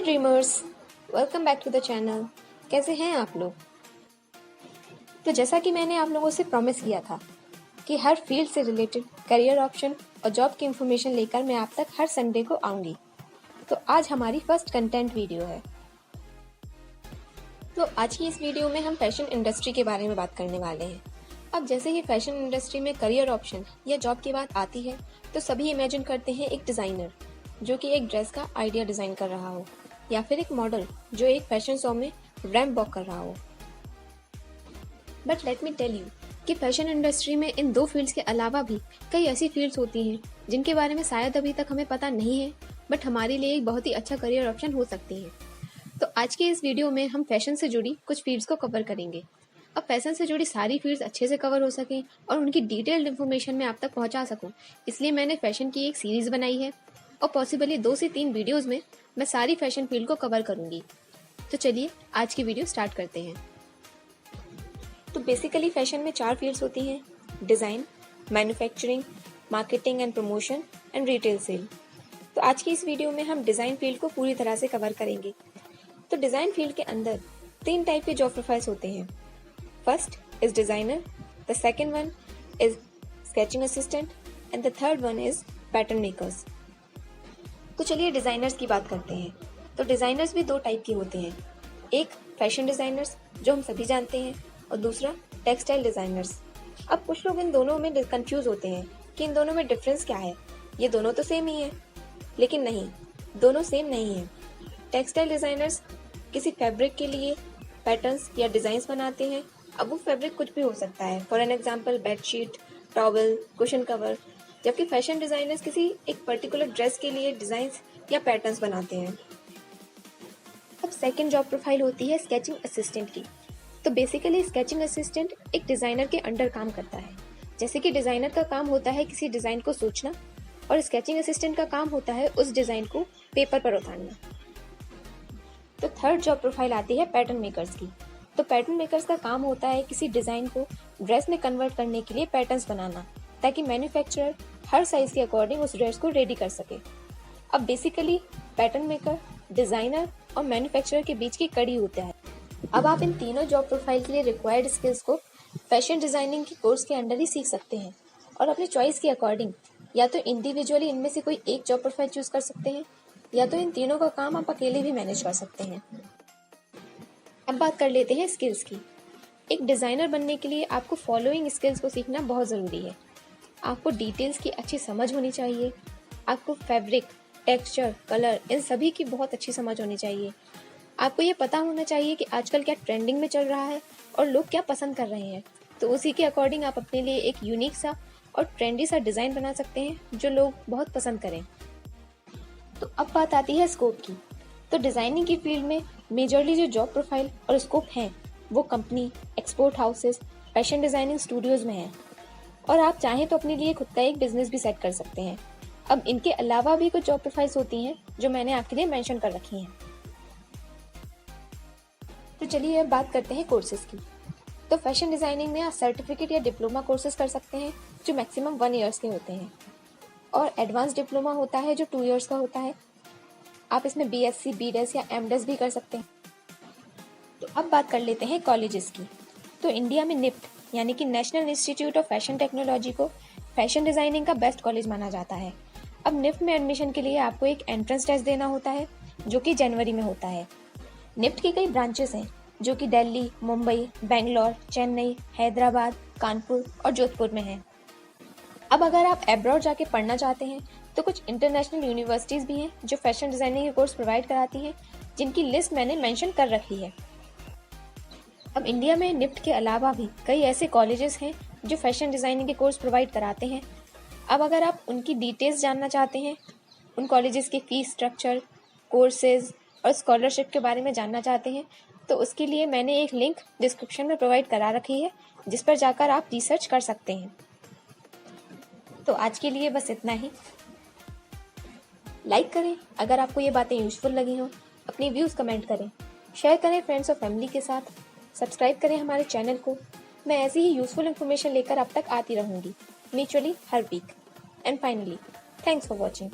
Dreamers, welcome back to the channel. कैसे हैं आप लोग? तो जैसा कि मैंने आप लोगों से प्रॉमिस किया था कि हर फील्ड से रिलेटेड करियर ऑप्शन और जॉब की इंफॉर्मेशन लेकर मैं आप तक हर संडे को आऊँगी। तो आज हमारी फर्स्ट कंटेंट वीडियो है। तो आज की इस वीडियो में हम फैशन इंडस्ट्री के बारे में बात करने वाले हैं। अब जैसे ही फैशन इंडस्ट्री में करियर ऑप्शन या जॉब की बात आती है तो सभी इमेजिन करते हैं एक डिज़ाइनर जो कि एक ड्रेस का आइडिया डिज़ाइन कर रहा हो, या फिर एक मॉडल जो एक फैशन शो में रैंप वॉक कर रहा हो। But let me tell you कि फैशन इंडस्ट्री में इन दो फील्ड्स के अलावा भी कई ऐसी फील्ड्स होती हैं जिनके बारे में शायद अभी तक हमें पता नहीं है, बट हमारे लिए एक बहुत ही अच्छा करियर ऑप्शन हो सकती है। तो आज के इस वीडियो में हम फैशन से जुड़ी कुछ फील्ड्स को कवर करेंगे। अब फैशन से जुड़ी सारी फील्ड्स अच्छे से कवर हो सकें और उनकी डिटेल्ड इन्फॉर्मेशन मैं आप तक पहुंचा सकूं, इसलिए मैंने फैशन की एक सीरीज बनाई है और पॉसिबली 2 से 3 वीडियोस में मैं सारी फैशन फील्ड को कवर करूंगी। तो चलिए आज की वीडियो स्टार्ट करते हैं। तो बेसिकली फैशन में 4 फील्ड्स होती हैं: design, manufacturing, marketing and promotion and retail sale. तो आज की इस वीडियो में हम डिज़ाइन फील्ड को पूरी तरह से कवर करेंगे। तो डिज़ाइन फील्ड के अंदर 3 टाइप के जॉब प्रोफाइल्स होते हैं। First is designer, the second one is sketching assistant and the third one is pattern makers. तो चलिए डिज़ाइनर्स की बात करते हैं। तो डिज़ाइनर्स भी 2 टाइप के होते हैं, एक फैशन डिज़ाइनर्स जो हम सभी जानते हैं और दूसरा टेक्सटाइल डिज़ाइनर्स। अब कुछ लोग इन दोनों में कंफ्यूज होते हैं कि इन दोनों में डिफरेंस क्या है, ये दोनों तो सेम ही है। लेकिन नहीं, दोनों सेम नहीं है। टेक्सटाइल डिज़ाइनर्स किसी फैब्रिक के लिए पैटर्न्स या डिज़ाइंस बनाते हैं। अब वो फैब्रिक कुछ भी हो सकता है, for an example bedsheet, towel, cushion cover. जबकि फैशन डिज़ाइनर्स किसी एक पर्टिकुलर ड्रेस के लिए डिज़ाइंस या पैटर्न्स बनाते हैं। अब सेकंड जॉब प्रोफाइल होती है स्केचिंग असिस्टेंट की। तो बेसिकली स्केचिंग असिस्टेंट एक डिज़ाइनर के अंडर काम करता है। जैसे कि डिज़ाइनर का काम होता है किसी डिज़ाइन को सोचना और स्केचिंग असिस्टेंट का काम होता है उस डिज़ाइन को पेपर पर उतारना। तो थर्ड जॉब प्रोफाइल आती है पैटर्न मेकर्स की। तो पैटर्न मेकर्स का काम होता है किसी डिज़ाइन को ड्रेस में कन्वर्ट करने के लिए पैटर्न्स बनाना, ताकि मैन्युफैक्चरर हर साइज के अकॉर्डिंग उस ड्रेस को रेडी कर सके। अब बेसिकली पैटर्न मेकर, डिज़ाइनर और मैन्युफैक्चरर के बीच की कड़ी होता है। अब आप इन तीनों जॉब प्रोफाइल के लिए रिक्वायर्ड स्किल्स को फैशन डिज़ाइनिंग के कोर्स के अंडर ही सीख सकते हैं और अपनी चॉइस के अकॉर्डिंग या तो इंडिविजुअली इनमें से कोई एक जॉब प्रोफाइल चूज कर सकते हैं, या तो इन तीनों का काम आप अकेले भी मैनेज कर सकते हैं। अब बात कर लेते हैं स्किल्स की। एक डिज़ाइनर बनने के लिए आपको फॉलोइंग स्किल्स को सीखना बहुत ज़रूरी है। आपको डिटेल्स की अच्छी समझ होनी चाहिए, आपको फैब्रिक, टेक्सचर, कलर इन सभी की बहुत अच्छी समझ होनी चाहिए। आपको ये पता होना चाहिए कि आजकल क्या ट्रेंडिंग में चल रहा है और लोग क्या पसंद कर रहे हैं। तो उसी के अकॉर्डिंग आप अपने लिए एक यूनिक सा और ट्रेंडी सा डिज़ाइन बना सकते हैं जो लोग बहुत पसंद करें। तो अब बात आती है स्कोप की। तो डिज़ाइनिंग की फील्ड में मेजरली जो जॉब प्रोफाइल और स्कोप हैं वो company, export houses, fashion designing Studios में हैं, और आप चाहें तो अपने लिए खुद का एक बिजनेस भी सेट कर सकते हैं। अब इनके अलावा भी कुछ जॉब प्रोफाइल्स होती हैं जो मैंने आपके लिए मेंशन कर रखी हैं। तो चलिए अब बात करते हैं कोर्सेज की। तो फैशन डिज़ाइनिंग में आप सर्टिफिकेट या डिप्लोमा कोर्सेज कर सकते हैं जो मैक्सिमम 1 ईयर्स के होते हैं, और एडवांस डिप्लोमा होता है जो 2 ईयर्स का होता है। आप इसमें BSc, BDes या MDes भी कर सकते हैं। तो अब बात कर लेते हैं कॉलेजेस की। तो इंडिया में निफ्ट यानी कि national institute of fashion technology को फैशन डिज़ाइनिंग का बेस्ट कॉलेज माना जाता है। अब निफ्ट में एडमिशन के लिए आपको एक एंट्रेंस टेस्ट देना होता है जो कि जनवरी में होता है। निफ्ट की कई ब्रांचेस हैं जो कि दिल्ली, मुंबई, बेंगलोर, चेन्नई, हैदराबाद, कानपुर और जोधपुर में हैं। अब अगर आप एब्रॉड जाके पढ़ना चाहते हैं तो कुछ इंटरनेशनल यूनिवर्सिटीज़ भी हैं जो फैशन डिज़ाइनिंग के कोर्स प्रोवाइड कराती हैं, जिनकी लिस्ट मैंने मेंशन कर रखी है। अब इंडिया में निफ्ट के अलावा भी कई ऐसे कॉलेजेस हैं जो फैशन डिज़ाइनिंग के कोर्स प्रोवाइड कराते हैं। अब अगर आप उनकी डिटेल्स जानना चाहते हैं, उन कॉलेजेस के फीस स्ट्रक्चर, कोर्सेज और स्कॉलरशिप के बारे में जानना चाहते हैं, तो उसके लिए मैंने एक लिंक डिस्क्रिप्शन में प्रोवाइड करा रखी है जिस पर जाकर आप रिसर्च कर सकते हैं। तो आज के लिए बस इतना ही। लाइक करें अगर आपको ये बातें यूजफुल लगी हों, अपनी व्यूज़ कमेंट करें, शेयर करें फ्रेंड्स और फैमिली के साथ, सब्सक्राइब करें हमारे चैनल को। मैं ऐसी ही यूजफुल इन्फॉर्मेशन लेकर अब तक आती रहूँगी, म्यूचुअली हर week. And finally, thanks for watching.